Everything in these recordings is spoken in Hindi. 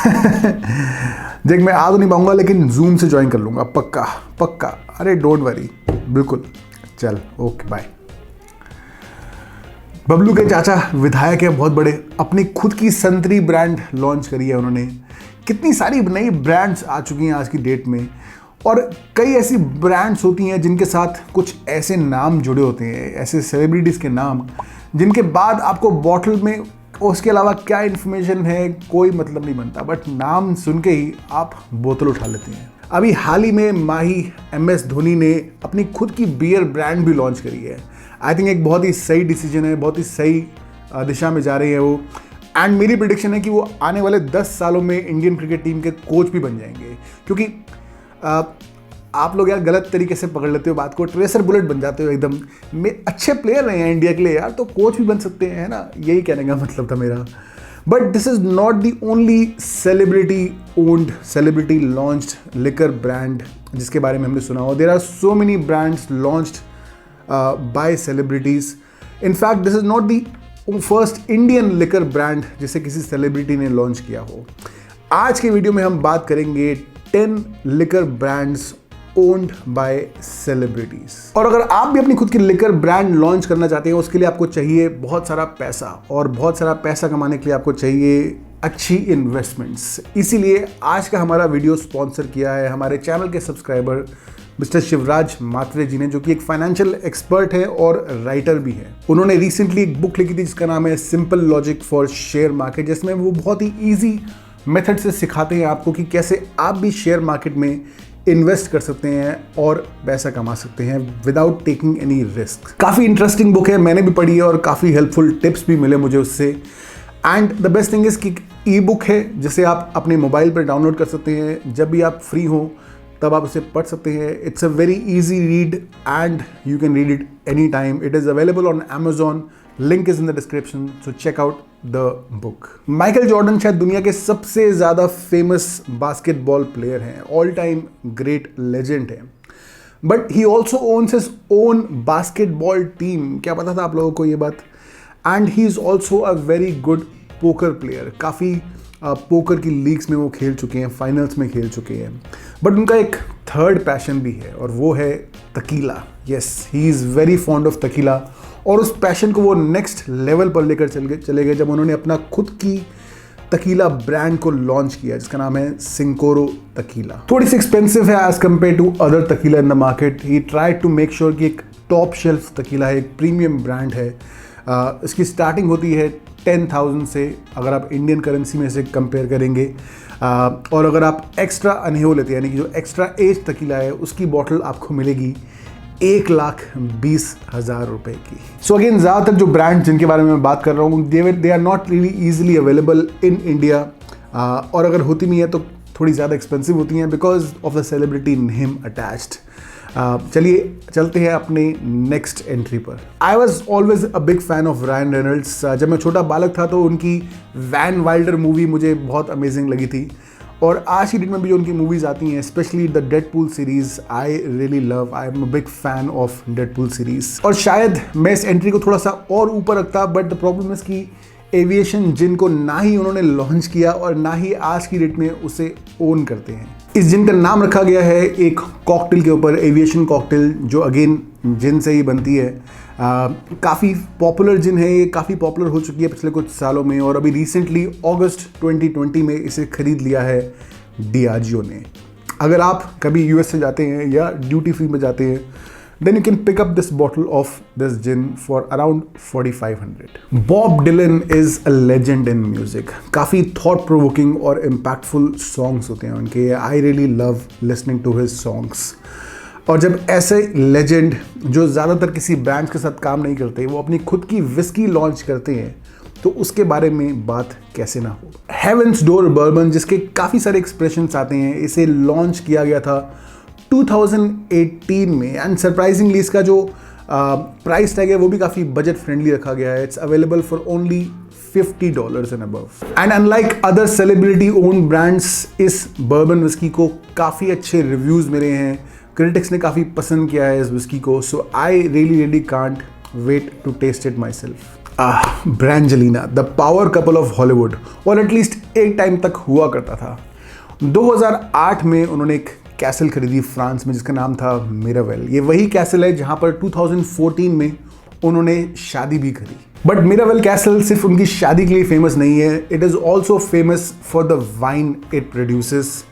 देख, मैं आ तो नहीं पाऊंगा लेकिन जूम से ज्वाइन कर लूंगा, पक्का पक्का। अरे डोंट वरी, बिल्कुल। चल ओके बाय। बबलू के चाचा विधायक है बहुत बड़े, अपनी खुद की संतरी ब्रांड लॉन्च करी है उन्होंने। कितनी सारी नई ब्रांड्स आ चुकी हैं आज की डेट में, और कई ऐसी ब्रांड्स होती हैं जिनके साथ कुछ ऐसे नाम जुड़े होते हैं, ऐसे सेलिब्रिटीज़ के नाम, जिनके बाद आपको बॉटल में उसके अलावा क्या इन्फॉर्मेशन है कोई मतलब नहीं बनता, बट नाम सुन के ही आप बोतल उठा लेते हैं। अभी हाल ही में माही MS धोनी ने अपनी खुद की बियर ब्रांड भी लॉन्च करी है। आई थिंक एक बहुत ही सही डिसीजन है, बहुत ही सही दिशा में जा रही है वो। एंड मेरी प्रिडिक्शन है कि वो आने वाले 10 सालों में इंडियन क्रिकेट टीम के कोच भी बन जाएंगे, क्योंकि आप लोग यार गलत तरीके से पकड़ लेते हो बात को, ट्रेसर बुलेट बन जाते हो एकदम। अच्छे प्लेयर रहे हैं इंडिया के लिए यार, तो कोच भी बन सकते हैं, है ना, यही कहने का मतलब था मेरा। But this is not the only celebrity owned, celebrity launched liquor brand जिसके बारे में हमने सुना हो। There are so many brands launched by celebrities. In fact this is not the first Indian liquor brand जिसे किसी सेलिब्रिटी ने लॉन्च किया हो। आज के वीडियो में हम बात करेंगे 10 liquor brands owned by celebrities. और अगर आप भी अपनी खुद की लिकर ब्रांड लॉन्च करना चाहते हैं, उसके लिए आपको चाहिए बहुत सारा पैसा, और बहुत सारा पैसा कमाने के लिए आपको चाहिए अच्छी इन्वेस्टमेंट्स। इसीलिए आज का हमारा वीडियो स्पॉन्सर किया है हमारे चैनल के सब्सक्राइबर मिस्टर शिवराज मात्रे जी ने, जो कि एक फाइनेंशियल एक्सपर्ट है और राइटर भी है। उन्होंने रिसेंटली एक बुक लिखी थी जिसका नाम है simple logic for share market, जिसमें वो बहुत ही ईजी मेथड से सिखाते हैं आपको कि कैसे आप भी शेयर मार्केट में इन्वेस्ट कर सकते हैं और पैसा कमा सकते हैं विदाउट टेकिंग एनी रिस्क। काफ़ी इंटरेस्टिंग बुक है, मैंने भी पढ़ी है और काफ़ी हेल्पफुल टिप्स भी मिले मुझे उससे। And the best thing is कि ई बुक है जिसे आप अपने मोबाइल पर डाउनलोड कर सकते हैं, जब भी आप फ्री हो तब आप उसे पढ़ सकते हैं। It's a very easy read and you can read it any time. It is available on Amazon, link is in the description, so check out the book. Michael Jordan शायद दुनिया के सबसे ज़्यादा फेमस बास्केटबॉल प्लेयर हैं, ऑल टाइम ग्रेट लेजेंड है, but he also owns his own basketball team. क्या पता था आप लोगों को ये बात? And he is also a very good poker player. काफ़ी पोकर की लीग्स में वो खेल चुके हैं, फाइनल्स में खेल चुके हैं। बट उनका एक थर्ड पैशन भी है और वो है tequila. Yes, he is very fond of tequila, और उस पैशन को वो नेक्स्ट लेवल पर लेकर चले गए जब उन्होंने अपना खुद की तकीला ब्रांड को लॉन्च किया जिसका नाम है सिंकोरो तकीला। थोड़ी सी एक्सपेंसिव है as compare to other tequila in the market. He tried to make sure कि एक टॉप शेल्फ तकीला है, एक प्रीमियम ब्रांड है। इसकी स्टार्टिंग होती है 10,000 से, अगर आप इंडियन करेंसी में से कंपेयर करेंगे। और अगर आप एक्स्ट्रा अनहेओ लेते हैं, यानी कि जो एक्स्ट्रा एज तकीला है, उसकी बॉटल आपको मिलेगी 1,20,000 रुपए की। सो अगेन ज़्यादातर जो ब्रांड जिनके बारे में मैं बात कर रहा हूँ they are not really easily available in India, और अगर होती भी है तो थोड़ी ज़्यादा एक्सपेंसिव होती हैं because of the celebrity name attached. चलिए चलते हैं अपने नेक्स्ट एंट्री पर। I was always a big fan of Ryan Reynolds. जब मैं छोटा बालक था तो उनकी वैन वाइल्डर मूवी मुझे बहुत अमेजिंग लगी थी, और आज की डेट में भी जो उनकी मूवीज़ आती हैं, specially the Deadpool series, I really love. I am a big fan of Deadpool series. और शायद मैं इस एंट्री को थोड़ा सा और ऊपर रखता, बट द प्रॉब्लम इज़ कि एविएशन जिन को ना ही उन्होंने लॉन्च किया और ना ही आज की डेट में उसे ओन करते हैं। इस जिन का नाम रखा गया है एक कॉकटेल के ऊपर, एविएशन कॉकटेल, जो अगेन जिन से ही बनती है। काफ़ी पॉपुलर जिन है ये, काफ़ी पॉपुलर हो चुकी है पिछले कुछ सालों में, और अभी रिसेंटली अगस्त 2020 में इसे खरीद लिया है डियाजियो ने। अगर आप कभी US से जाते हैं या ड्यूटी फ्री में जाते हैं, then you can pick up this bottle of this gin for around 4,500. Bob Dylan is a legend in music. काफ़ी thought provoking और impactful songs होते हैं उनके। I really love listening to his songs. और जब ऐसे लेजेंड जो ज़्यादातर किसी ब्रांड के साथ काम नहीं करते, वो अपनी खुद की विस्की लॉन्च करते हैं, तो उसके बारे में बात कैसे ना हो। हेवंस डोर बर्बन, जिसके काफ़ी सारे एक्सप्रेशंस आते हैं, इसे लॉन्च किया गया था 2018 में, एंड सरप्राइजिंगली इसका जो प्राइस टैग है वो भी काफ़ी बजट फ्रेंडली रखा गया है। It's available for only $50 and above. And unlike other celebrity own brands, इस बर्बन विस्की को काफ़ी अच्छे रिव्यूज़ मिले हैं, क्रिटिक्स ने काफ़ी पसंद किया है इस विस्की को। So I really can't wait to taste it myself. Brangelina, the power couple of Hollywood, और एटलीस्ट एक टाइम तक हुआ करता था। 2008 में उन्होंने एक कैसल खरीदी फ्रांस में जिसका नाम था मिरावेल। ये वही कैसल है जहां पर 2014 में उन्होंने शादी भी करी। बट मिरावेल कैसल सिर्फ उनकी शादी के लिए फेमस नहीं है, it is also famous for the wine it produces.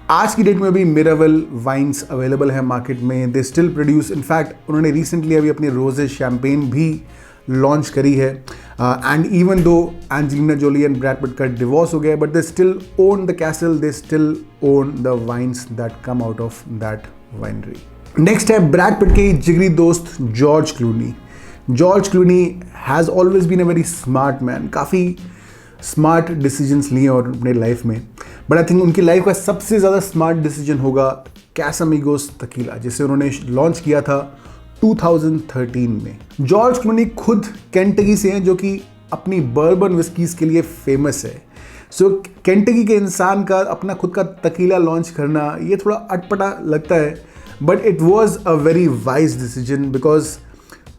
आज की डेट में भी मिरावेल वाइन्स अवेलेबल है मार्केट में, दे स्टिल प्रोड्यूस। इनफैक्ट उन्होंने रिसेंटली अभी अपनी रोजे शैम्पेन भी लॉन्च करी है। And even though Angelina Jolie and Brad Pitt का डिवोर्स हो गया, but they still own the castle, they still own the wines that come out of that winery. Next है ब्रैड पिट के जिगरी दोस्त George Clooney. George Clooney has always been a very smart man, काफ़ी स्मार्ट डिसीजंस लिए और अपने लाइफ में। बट आई थिंक उनकी लाइफ का सबसे ज़्यादा स्मार्ट डिसीजन होगा कैसामिगोस तकीला, जिसे उन्होंने लॉन्च किया था 2013 में। जॉर्ज क्लूनी खुद केंटकी से हैं, जो कि अपनी बर्बन विस्कीज़ के लिए फेमस है। सो केंटकी के इंसान का अपना खुद का तकीला लॉन्च करना ये थोड़ा अटपटा लगता है, but it was a very wise decision because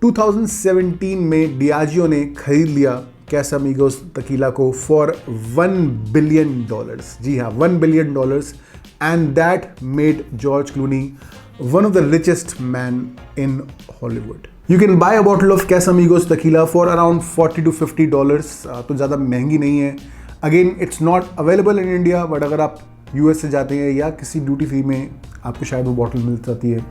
2017 में डियाजियो ने खरीद लिया कैसामिगोस तकीला को फॉर $1 बिलियन। जी हाँ, $1 billion, and that made George Clooney one of the richest man in Hollywood. You can buy a bottle of Casamigos tequila for around $40 to $50, तो ज़्यादा महंगी नहीं है। Again, it's not available in India, but अगर आप US से जाते हैं या किसी ड्यूटी फ्री में आपको शायद वो बॉटल मिल जाती है,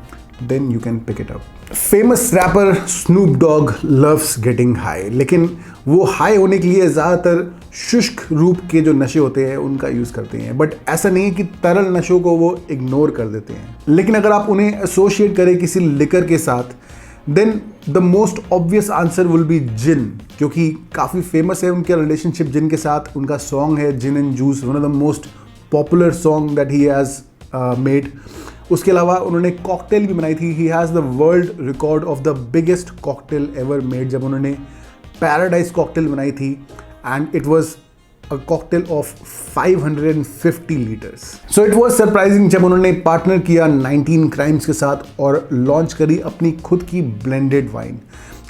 then you can pick it up. Famous rapper Snoop Dogg loves getting high, लेकिन वो हाई होने के लिए ज़्यादातर शुष्क रूप के जो नशे होते हैं उनका यूज़ करते हैं। बट ऐसा नहीं है कि तरल नशों को वो इग्नोर कर देते हैं, लेकिन अगर आप उन्हें एसोशिएट करें किसी लिकर के साथ, then the most obvious answer will be gin, क्योंकि काफ़ी फेमस है उनका रिलेशनशिप जिन के साथ। उनका सॉन्ग है gin and juice, one of the most popular song that he has made. उसके अलावा उन्होंने कॉकटेल भी बनाई थी। He has the world record of the biggest cocktail ever made, जब उन्होंने पैराडाइज कॉकटेल बनाई थी, and it was a cocktail of 550 litres. So it was surprising जब उन्होंने पार्टनर किया 19 क्राइम्स के साथ और लॉन्च करी अपनी खुद की ब्लेंडेड वाइन।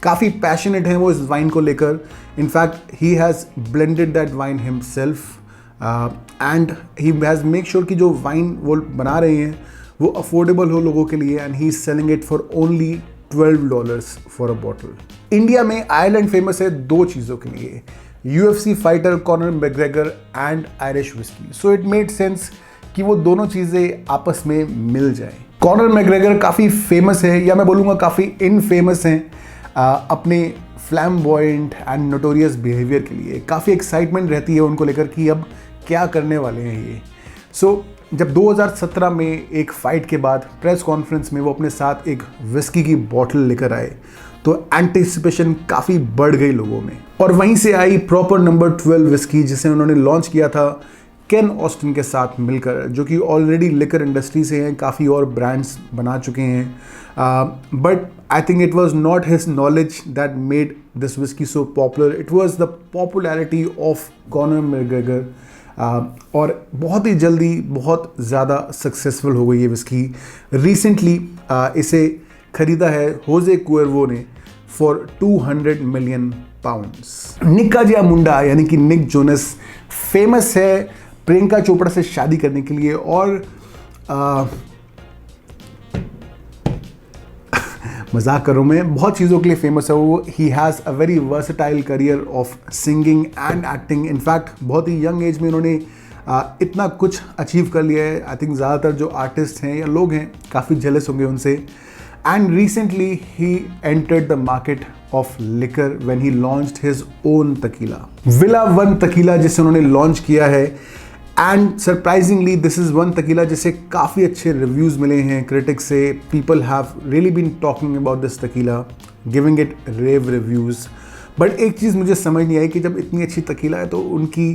काफ़ी पैशनेट हैं वो इस वाइन को लेकर। In fact he has blended that wine himself and he has make sure कि जो वाइन वो बना रहे हैं वो अफोर्डेबल हो लोगों के लिए, and he is selling it for only $12 for a bottle. India में आयरलैंड फेमस है दो चीज़ों के लिए, UFC fighter Conor McGregor and Irish whisky. So it made sense कि वो दोनों चीज़ें आपस में मिल जाएं। कॉनर मैकग्रेगर काफ़ी फेमस है, या मैं बोलूँगा काफ़ी इनफेमस हैं अपने फ्लैम्बॉयंट एंड नोटोरियस बिहेवियर के लिए। काफ़ी एक्साइटमेंट रहती है उनको लेकर कि अब क्या करने वाले हैं ये। सो जब 2017 में एक फाइट के बाद प्रेस कॉन्फ्रेंस में वो अपने साथ एक विस्की की बॉटल लेकर आए, तो एंटिसिपेशन काफ़ी बढ़ गई लोगों में। और वहीं से आई प्रॉपर नंबर 12 विस्की, जिसे उन्होंने लॉन्च किया था केन ऑस्टिन के साथ मिलकर, जो कि ऑलरेडी लिकर इंडस्ट्री से हैं, काफ़ी और ब्रांड्स बना चुके हैं। But I think it was not his knowledge that made this whisky so popular, it was the popularity of Conor McGregor. और बहुत ही जल्दी बहुत ज़्यादा सक्सेसफुल हो गई ये विस्की। रिसेंटली इसे खरीदा है होजे कुएर्वो ने फॉर £200 मिलियन। निक काजियामुंडा यानी कि निक जोनस फेमस है प्रियंका चोपड़ा से शादी करने के लिए, और मजाक कर रहा हूँ मैं, बहुत चीज़ों के लिए फेमस है वो। He has a very versatile career of singing and acting. In fact बहुत ही यंग एज में उन्होंने इतना कुछ अचीव कर लिया है। आई थिंक ज़्यादातर जो आर्टिस्ट हैं या लोग हैं काफ़ी जेलस होंगे उनसे। And recently he entered the market of liquor when he launched his own tequila, villa one tequila, जिसे उन्होंने लॉन्च किया है। And surprisingly this is one tequila जिसे काफ़ी अच्छे रिव्यूज़ मिले हैं क्रिटिक्स से। People have really been talking about this tequila, giving it rave reviews. But एक चीज़ मुझे समझ नहीं आई कि जब इतनी अच्छी तकीला है तो उनकी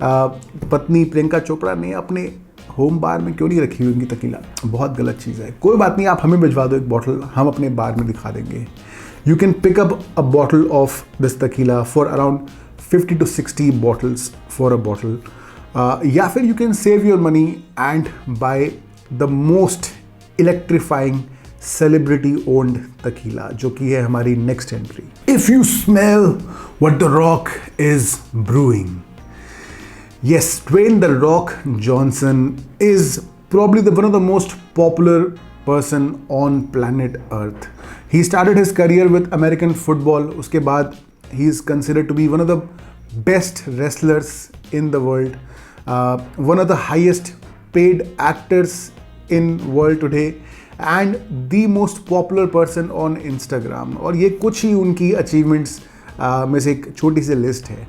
पत्नी प्रियंका चोपड़ा ने अपने होम बार में क्यों नहीं रखी हुई उनकी तकीला। बहुत गलत चीज़ है। कोई बात नहीं, आप हमें भिजवा दो एक बॉटल, हम अपने बार में दिखा देंगे। You can pick up a bottle of this tequila for around 50 to 60 bottles for a bottle. या फिर you can save your money and buy the most electrifying celebrity owned tequila, जो कि है हमारी next entry. If you smell what the Rock is brewing, yes, Dwayne The Rock Johnson is probably one of the most popular person on planet Earth. He started his career with American football. उसके बाद he is considered to be one of the best wrestlers in the world, one of the highest paid actors in world today, and the most popular person on Instagram. और ये कुछ ही उनकी achievements में से एक छोटी सी लिस्ट है।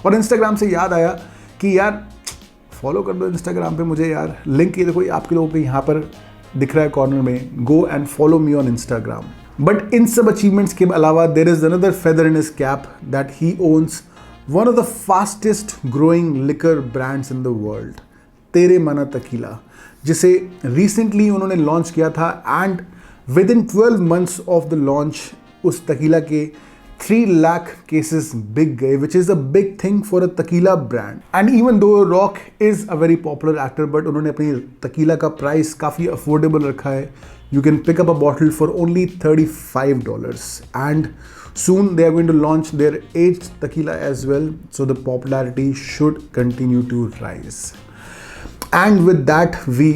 और Instagram से याद आया कि यार फॉलो कर दो इंस्टाग्राम पे मुझे यार, लिंक ये देखो आपके लोगों को यहाँ पर दिख रहा है कॉर्नर में, go and follow me on Instagram. But इन सब अचीवमेंट्स के अलावा there is another feather in his cap that he owns one of the fastest growing liquor brands in the world, Teremana tequila, जिसे रिसेंटली उन्होंने लॉन्च किया था। And within 12 months of the launch उस तकीला के 3 lakh cases बिक गए, which is a big thing for a tequila brand. And even though Rock is a very popular actor, but उन्होंने अपनी tequila का प्राइस काफ़ी affordable रखा है। You can pick up a bottle for only $35. And soon they are going to launch their aged tequila as well, so the popularity should continue to rise. And with that, we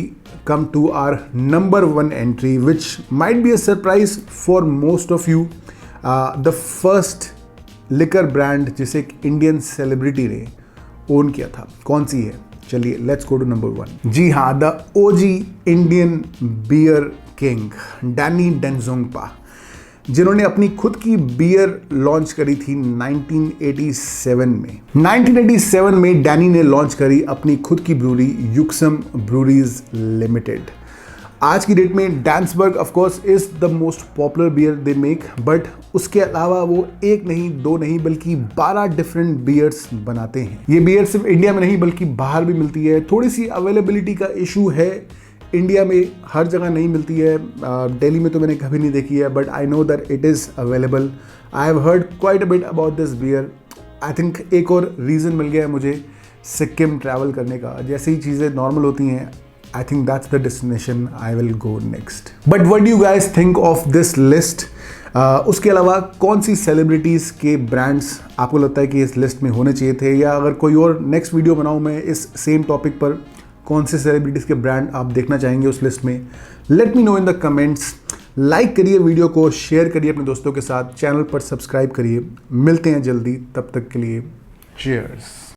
come to our number 1 entry, which might be a surprise for most of you. The first liquor brand जिसे एक इंडियन सेलिब्रिटी ने ओन किया था, कौन सी है? चलिए लेट्स गो टू नंबर 1। जी हाँ, the OG Indian beer king Danny Denzongpa, जिन्होंने अपनी खुद की बियर लॉन्च करी थी 1987 में। 1987 में डैनी ने लॉन्च करी अपनी खुद की ब्रूरी युक्सम ब्रूरीज लिमिटेड। आज की डेट में Dansberg of course is the most popular beer they make, but उसके अलावा वो एक नहीं, दो नहीं, बल्कि 12 डिफरेंट बियर्स बनाते हैं। ये बियर सिर्फ इंडिया में नहीं बल्कि बाहर भी मिलती है। थोड़ी सी अवेलेबिलिटी का इशू है, इंडिया में हर जगह नहीं मिलती है। दिल्ली में तो मैंने कभी नहीं देखी है, but I know that it is available. I have heard quite a bit about this beer. I think एक और रीज़न मिल गया है मुझे सिक्किम ट्रैवल करने का। जैसे ही चीज़ें नॉर्मल होती हैं, I think that's the destination I will go next. But what do you guys think of this list? उसके अलावा कौन सी सेलिब्रिटीज़ के ब्रांड्स आपको लगता है कि इस लिस्ट में होने चाहिए थे, या अगर कोई और नेक्स्ट वीडियो बनाऊँ मैं इस सेम टॉपिक पर, कौन से सेलिब्रिटीज़ के ब्रांड आप देखना चाहेंगे उस लिस्ट में? Let me know in the comments. Like करिए वीडियो को, शेयर करिए अपने दोस्तों के साथ, चैनल पर सब्सक्राइब करिए। मिलते हैं जल्दी, तब तक के लिए चीयर्स।